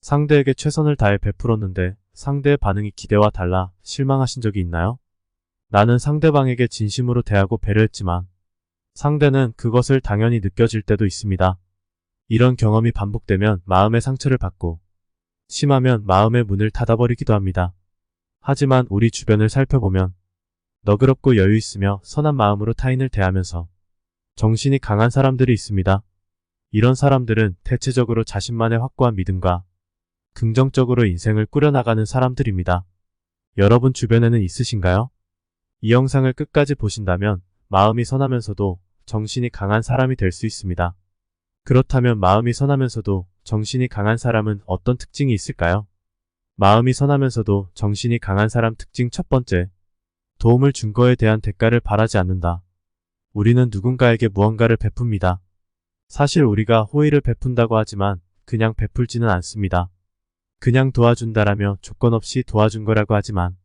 상대에게 최선을 다해 베풀었는데 상대의 반응이 기대와 달라 실망하신 적이 있나요? 나는 상대방에게 진심으로 대하고 배려했지만 상대는 그것을 당연히 느껴질 때도 있습니다. 이런 경험이 반복되면 마음의 상처를 받고 심하면 마음의 문을 닫아버리기도 합니다. 하지만 우리 주변을 살펴보면 너그럽고 여유 있으며 선한 마음으로 타인을 대하면서 정신이 강한 사람들이 있습니다. 이런 사람들은 대체적으로 자신만의 확고한 믿음과 긍정적으로 인생을 꾸려나가는 사람들입니다. 여러분 주변에는 있으신가요? 이 영상을 끝까지 보신다면 마음이 선하면서도 정신이 강한 사람이 될 수 있습니다. 그렇다면 마음이 선하면서도 정신이 강한 사람은 어떤 특징이 있을까요? 마음이 선하면서도 정신이 강한 사람 특징 첫 번째, 도움을 준 거에 대한 대가를 바라지 않는다. 우리는 누군가에게 무언가를 베풉니다. 사실 우리가 호의를 베푼다고 하지만 그냥 베풀지는 않습니다. 그냥 도와준다라며 조건 없이 도와준 거라고 하지만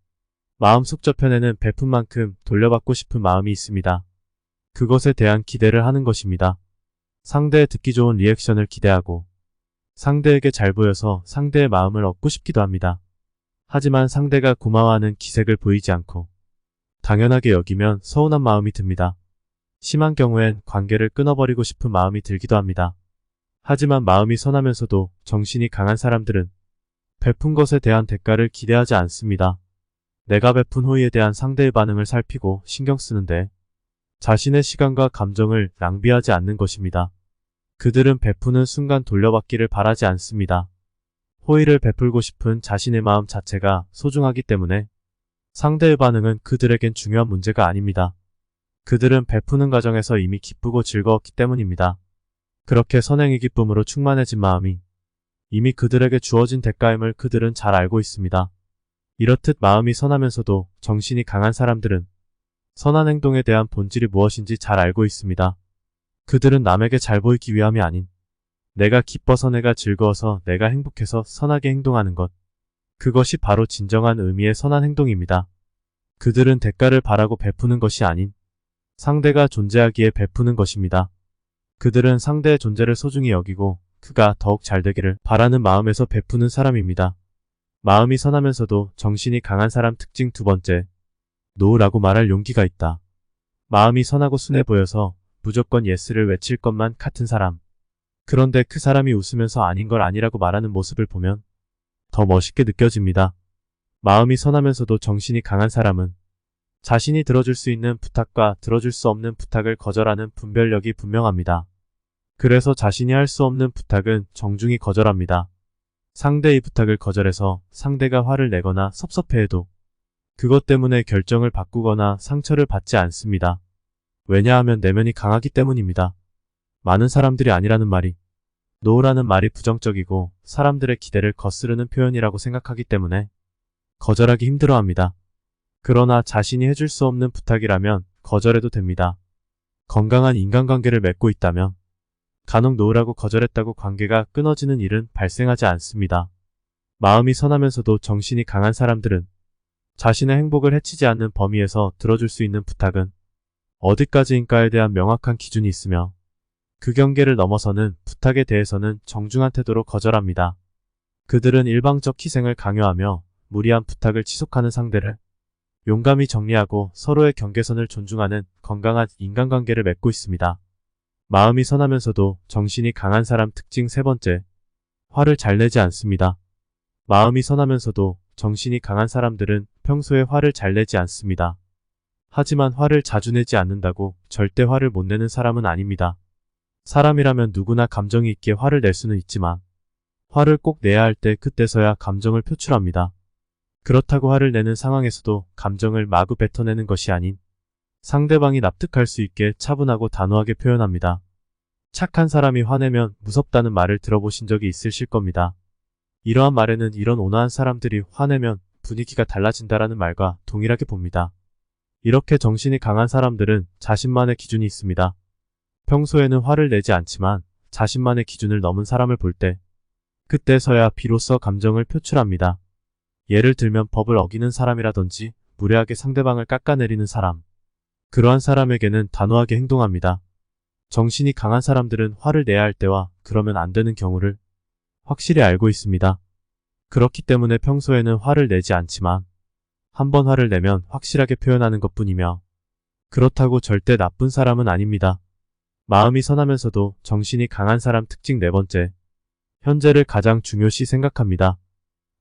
마음속 저편에는 베푼 만큼 돌려받고 싶은 마음이 있습니다. 그것에 대한 기대를 하는 것입니다. 상대의 듣기 좋은 리액션을 기대하고 상대에게 잘 보여서 상대의 마음을 얻고 싶기도 합니다. 하지만 상대가 고마워하는 기색을 보이지 않고 당연하게 여기면 서운한 마음이 듭니다. 심한 경우엔 관계를 끊어버리고 싶은 마음이 들기도 합니다. 하지만 마음이 선하면서도 정신이 강한 사람들은 베푼 것에 대한 대가를 기대하지 않습니다. 내가 베푼 호의에 대한 상대의 반응을 살피고 신경 쓰는데 자신의 시간과 감정을 낭비하지 않는 것입니다. 그들은 베푸는 순간 돌려받기를 바라지 않습니다. 호의를 베풀고 싶은 자신의 마음 자체가 소중하기 때문에 상대의 반응은 그들에겐 중요한 문제가 아닙니다. 그들은 베푸는 과정에서 이미 기쁘고 즐거웠기 때문입니다. 그렇게 선행의 기쁨으로 충만해진 마음이 이미 그들에게 주어진 대가임을 그들은 잘 알고 있습니다. 이렇듯 마음이 선하면서도 정신이 강한 사람들은 선한 행동에 대한 본질이 무엇인지 잘 알고 있습니다. 그들은 남에게 잘 보이기 위함이 아닌 내가 기뻐서 내가 즐거워서 내가 행복해서 선하게 행동하는 것. 그것이 바로 진정한 의미의 선한 행동입니다. 그들은 대가를 바라고 베푸는 것이 아닌 상대가 존재하기에 베푸는 것입니다. 그들은 상대의 존재를 소중히 여기고 그가 더욱 잘 되기를 바라는 마음에서 베푸는 사람입니다. 마음이 선하면서도 정신이 강한 사람 특징 두 번째, 노라고 말할 용기가 있다. 마음이 선하고 순해 보여서 무조건 예스를 외칠 것만 같은 사람. 그런데 그 사람이 웃으면서 아닌 걸 아니라고 말하는 모습을 보면 더 멋있게 느껴집니다. 마음이 선하면서도 정신이 강한 사람은 자신이 들어줄 수 있는 부탁과 들어줄 수 없는 부탁을 거절하는 분별력이 분명합니다. 그래서 자신이 할 수 없는 부탁은 정중히 거절합니다. 상대의 부탁을 거절해서 상대가 화를 내거나 섭섭해해도 그것 때문에 결정을 바꾸거나 상처를 받지 않습니다. 왜냐하면 내면이 강하기 때문입니다. 많은 사람들이 아니라는 말이 노라는 말이 부정적이고 사람들의 기대를 거스르는 표현이라고 생각하기 때문에 거절하기 힘들어합니다. 그러나 자신이 해줄 수 없는 부탁이라면 거절해도 됩니다. 건강한 인간관계를 맺고 있다면 간혹 노라고 거절했다고 관계가 끊어지는 일은 발생하지 않습니다. 마음이 선하면서도 정신이 강한 사람들은 자신의 행복을 해치지 않는 범위에서 들어줄 수 있는 부탁은 어디까지인가에 대한 명확한 기준이 있으며 그 경계를 넘어서는 부탁에 대해서는 정중한 태도로 거절합니다. 그들은 일방적 희생을 강요하며 무리한 부탁을 지속하는 상대를 용감히 정리하고 서로의 경계선을 존중하는 건강한 인간관계를 맺고 있습니다. 마음이 선하면서도 정신이 강한 사람 특징 세 번째, 화를 잘 내지 않습니다. 마음이 선하면서도 정신이 강한 사람들은 평소에 화를 잘 내지 않습니다. 하지만 화를 자주 내지 않는다고 절대 화를 못 내는 사람은 아닙니다. 사람이라면 누구나 감정이 있게 화를 낼 수는 있지만 화를 꼭 내야 할 때 그때서야 감정을 표출합니다. 그렇다고 화를 내는 상황에서도 감정을 마구 뱉어내는 것이 아닌 상대방이 납득할 수 있게 차분하고 단호하게 표현합니다. 착한 사람이 화내면 무섭다는 말을 들어보신 적이 있으실 겁니다. 이러한 말에는 이런 온화한 사람들이 화내면 분위기가 달라진다라는 말과 동일하게 봅니다. 이렇게 정신이 강한 사람들은 자신만의 기준이 있습니다. 평소에는 화를 내지 않지만 자신만의 기준을 넘은 사람을 볼 때 그때서야 비로소 감정을 표출합니다. 예를 들면 법을 어기는 사람이라든지 무례하게 상대방을 깎아내리는 사람. 그러한 사람에게는 단호하게 행동합니다. 정신이 강한 사람들은 화를 내야 할 때와 그러면 안 되는 경우를 확실히 알고 있습니다. 그렇기 때문에 평소에는 화를 내지 않지만 한번 화를 내면 확실하게 표현하는 것뿐이며 그렇다고 절대 나쁜 사람은 아닙니다. 마음이 선하면서도 정신이 강한 사람 특징 네 번째. 현재를 가장 중요시 생각합니다.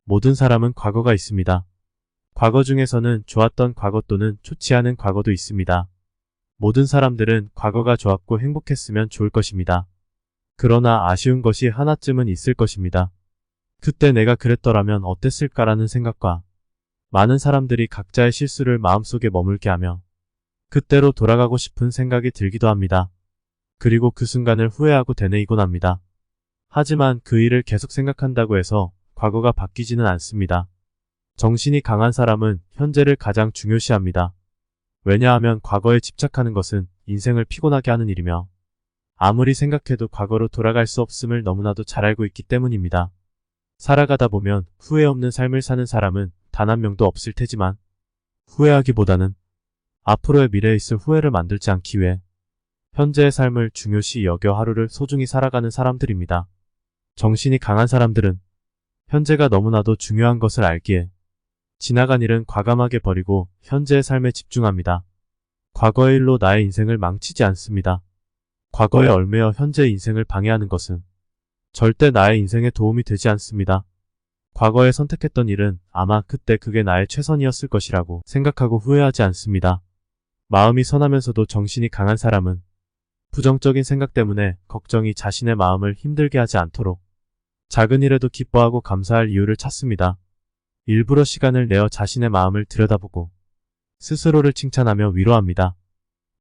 모든 사람은 과거가 있습니다. 과거 중에서는 좋았던 과거 또는 좋지 않은 과거도 있습니다. 모든 사람들은 과거가 좋았고 행복했으면 좋을 것입니다. 그러나 아쉬운 것이 하나쯤은 있을 것입니다. 그때 내가 그랬더라면 어땠을까라는 생각과 많은 사람들이 각자의 실수를 마음속에 머물게 하며 그때로 돌아가고 싶은 생각이 들기도 합니다. 그리고 그 순간을 후회하고 되뇌이곤 합니다. 하지만 그 일을 계속 생각한다고 해서 과거가 바뀌지는 않습니다. 정신이 강한 사람은 현재를 가장 중요시합니다. 왜냐하면 과거에 집착하는 것은 인생을 피곤하게 하는 일이며 아무리 생각해도 과거로 돌아갈 수 없음을 너무나도 잘 알고 있기 때문입니다. 살아가다 보면 후회 없는 삶을 사는 사람은 단 한 명도 없을 테지만 후회하기보다는 앞으로의 미래에 있을 후회를 만들지 않기 위해 현재의 삶을 중요시 여겨 하루를 소중히 살아가는 사람들입니다. 정신이 강한 사람들은 현재가 너무나도 중요한 것을 알기에 지나간 일은 과감하게 버리고 현재의 삶에 집중합니다. 과거의 일로 나의 인생을 망치지 않습니다. 과거에 얽매여 현재의 인생을 방해하는 것은 절대 나의 인생에 도움이 되지 않습니다. 과거에 선택했던 일은 아마 그때 그게 나의 최선이었을 것이라고 생각하고 후회하지 않습니다. 마음이 선하면서도 정신이 강한 사람은 부정적인 생각 때문에 걱정이 자신의 마음을 힘들게 하지 않도록 작은 일에도 기뻐하고 감사할 이유를 찾습니다. 일부러 시간을 내어 자신의 마음을 들여다보고 스스로를 칭찬하며 위로합니다.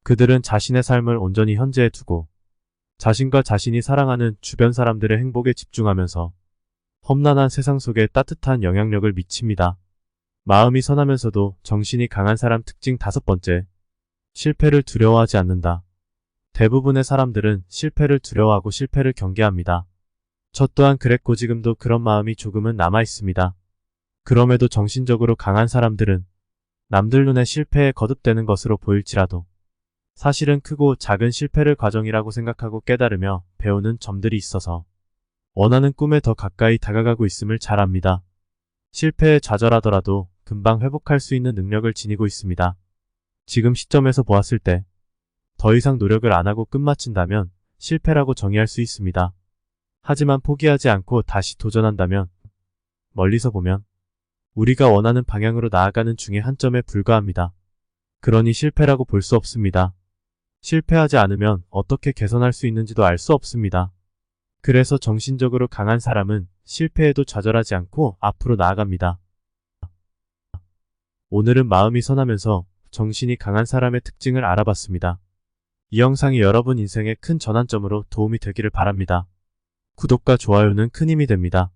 그들은 자신의 삶을 온전히 현재에 두고 자신과 자신이 사랑하는 주변 사람들의 행복에 집중하면서 험난한 세상 속에 따뜻한 영향력을 미칩니다. 마음이 선하면서도 정신이 강한 사람 특징 다섯 번째. 실패를 두려워하지 않는다. 대부분의 사람들은 실패를 두려워하고 실패를 경계합니다. 저 또한 그랬고 지금도 그런 마음이 조금은 남아 있습니다. 그럼에도 정신적으로 강한 사람들은 남들 눈에 실패에 거듭되는 것으로 보일지라도 사실은 크고 작은 실패를 과정이라고 생각하고 깨달으며 배우는 점들이 있어서 원하는 꿈에 더 가까이 다가가고 있음을 잘 압니다. 실패에 좌절하더라도 금방 회복할 수 있는 능력을 지니고 있습니다. 지금 시점에서 보았을 때 더 이상 노력을 안 하고 끝마친다면 실패라고 정의할 수 있습니다. 하지만 포기하지 않고 다시 도전한다면 멀리서 보면 우리가 원하는 방향으로 나아가는 중에 한 점에 불과합니다. 그러니 실패라고 볼 수 없습니다. 실패하지 않으면 어떻게 개선할 수 있는지도 알 수 없습니다. 그래서 정신적으로 강한 사람은 실패에도 좌절하지 않고 앞으로 나아갑니다. 오늘은 마음이 선하면서 정신이 강한 사람의 특징을 알아봤습니다. 이 영상이 여러분 인생의 큰 전환점으로 도움이 되기를 바랍니다. 구독과 좋아요는 큰 힘이 됩니다.